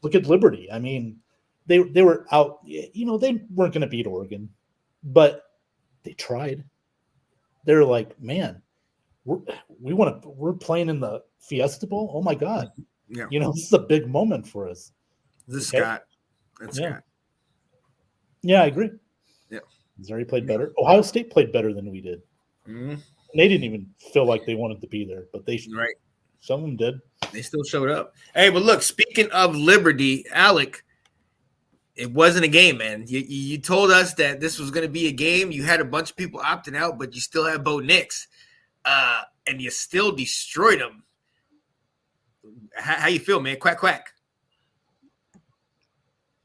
look at Liberty. I mean, they were out. You know, they weren't going to beat Oregon, but they tried. They're like, man, we're playing in the Fiesta Bowl. Oh my God, Yeah. you know, this is a big moment for us. This Okay, Scott. That's yeah, Scott. yeah, I agree. Yeah. Missouri played better. Ohio State played better than we did. Mm-hmm. They didn't even feel like they wanted to be there, but Right. some of them did. They still showed up. Hey, but look, speaking of Liberty, Alec, it wasn't a game, man. You told us that this was going to be a game. You had a bunch of people opting out, but you still have Bo Nix, and you still destroyed them. How you feel, man? Quack, quack.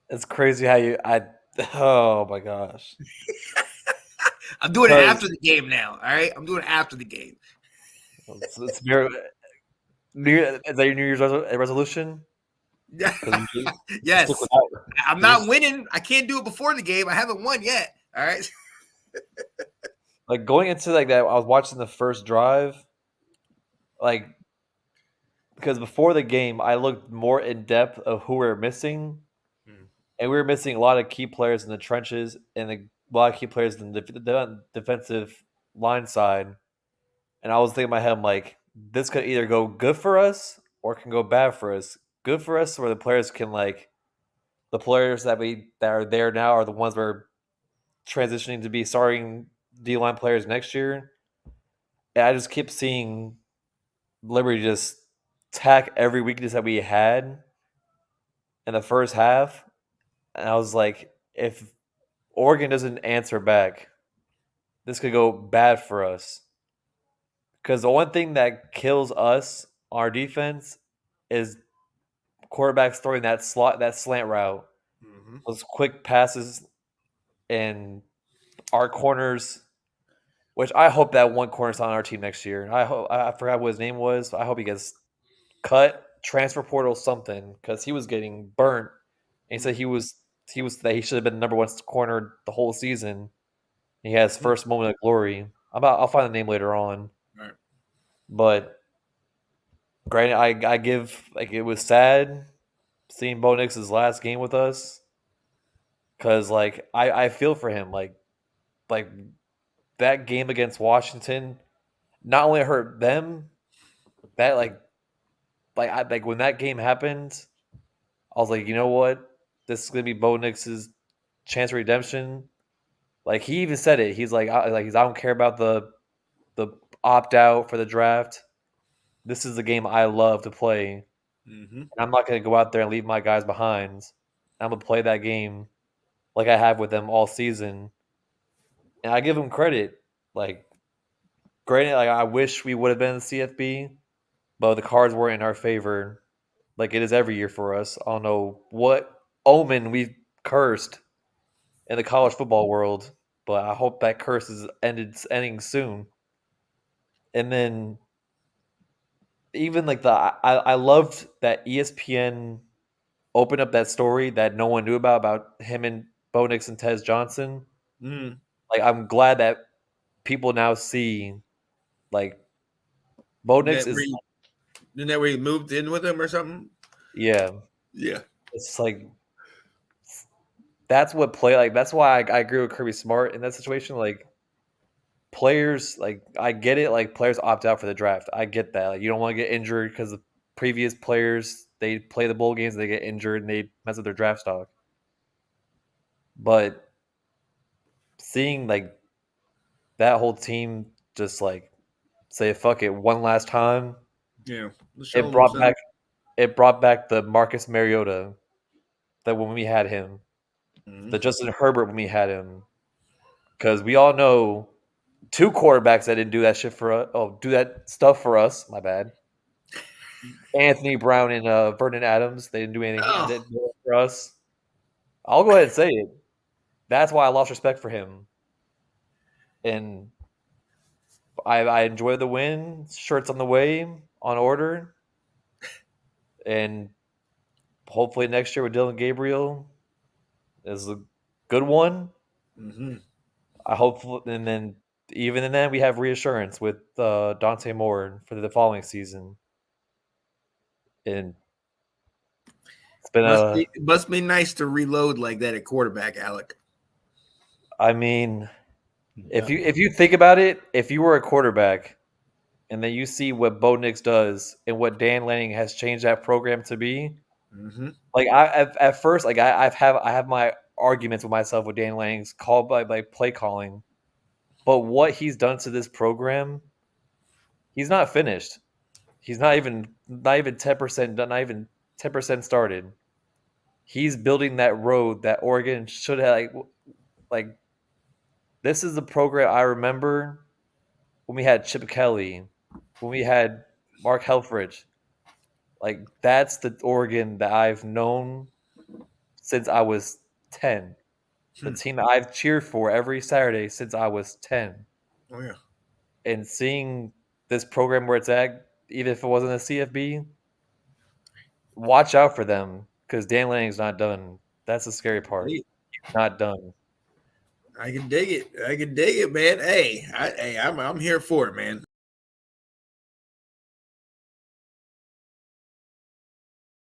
It's crazy how oh my gosh. I'm doing it after the game now, all right? I'm doing it after the game. It's very, is that your New Year's resolution? Yes. I'm not winning. I can't do it before the game. I haven't won yet. All right. Like going into like that, I was watching the first drive, like because before the game, I looked more in depth of who we were missing, and we were missing a lot of key players in the trenches and a lot of key players in the defensive line side. And I was thinking in my head, I'm like, this could either go good for us or it can go bad for us. Good for us, where the players can the players that are there now are the ones that are transitioning to be starting D-line players next year. And I just keep seeing Liberty just attack every weakness that we had in the first half. And I was like, if Oregon doesn't answer back, this could go bad for us. Because the one thing that kills us, our defense, is quarterbacks throwing that slant route, those quick passes, and our corners. Which I hope that one corner's on our team next year. I forgot what his name was. I hope he gets cut, transfer portal, something, because he was getting burnt. And he said he should have been the number one corner the whole season. He has first moment of glory. I'll find the name later on. Right. But granted, I give it was sad seeing Bo Nix's last game with us, because I feel for him like that game against Washington not only hurt them, that when that game happened, I was like, you know what, this is gonna be Bo Nix's chance of redemption. Like he even said it. He's like I don't care about the opt out for the draft. This is the game I love to play. I'm not going to go out there and leave my guys behind. I'm going to play that game like I have with them all season. And I give him credit. Granted, I wish we would have been in the CFB, but the cards were in our favor, like it is every year for us. I don't know what omen we've cursed in the college football world, but I hope that curse is ending soon. And then even I loved that ESPN opened up that story that no one knew about him and Bo Nix and Tez Johnson. I'm glad that people now see Bo Nix is. Isn't that where he moved in with him or something? Yeah. Yeah. It's that's what play that's why I agree with Kirby Smart in that situation. Players, I get it, players opt out for the draft. I get that. You don't want to get injured because the previous players, they play the bowl games, they get injured, and they mess up their draft stock. But seeing that whole team just say fuck it one last time, yeah, it brought back the Marcus Mariota that when we had him, the Justin Herbert when we had him, because we all know two quarterbacks that didn't do that shit for us. Oh, do that stuff for us. My bad. Anthony Brown and Vernon Adams. They didn't do anything. Didn't do it for us. I'll go ahead and say it. That's why I lost respect for him. And I enjoy the win. Shirts on the way, on order. And hopefully next year with Dylan Gabriel is a good one. I hope, and then even in that we have reassurance with Dante Moore for the following season. And It's been It must be nice to reload like that at quarterback, Alec. I mean, Yeah. if you think about it, if you were a quarterback and then you see what Bo Nix does and what Dan Lanning has changed that program to be, like at first, like I have my arguments with myself with Dan Lanning's call by like play calling, but what he's done to this program, he's not finished. He's not even 10% done, not even 10% started. He's building that road that Oregon should have like this is the program I remember when we had Chip Kelly, when we had Mark Helfrich. Like that's the Oregon that I've known since I was 10. The team that I've cheered for every Saturday since I was 10. Oh yeah. And seeing this program where it's at, even if it wasn't a CFB, watch out for them because Dan Lanning's not done. That's the scary part. He's not done. I can dig it. I can dig it, man. Hey, I'm here for it, man.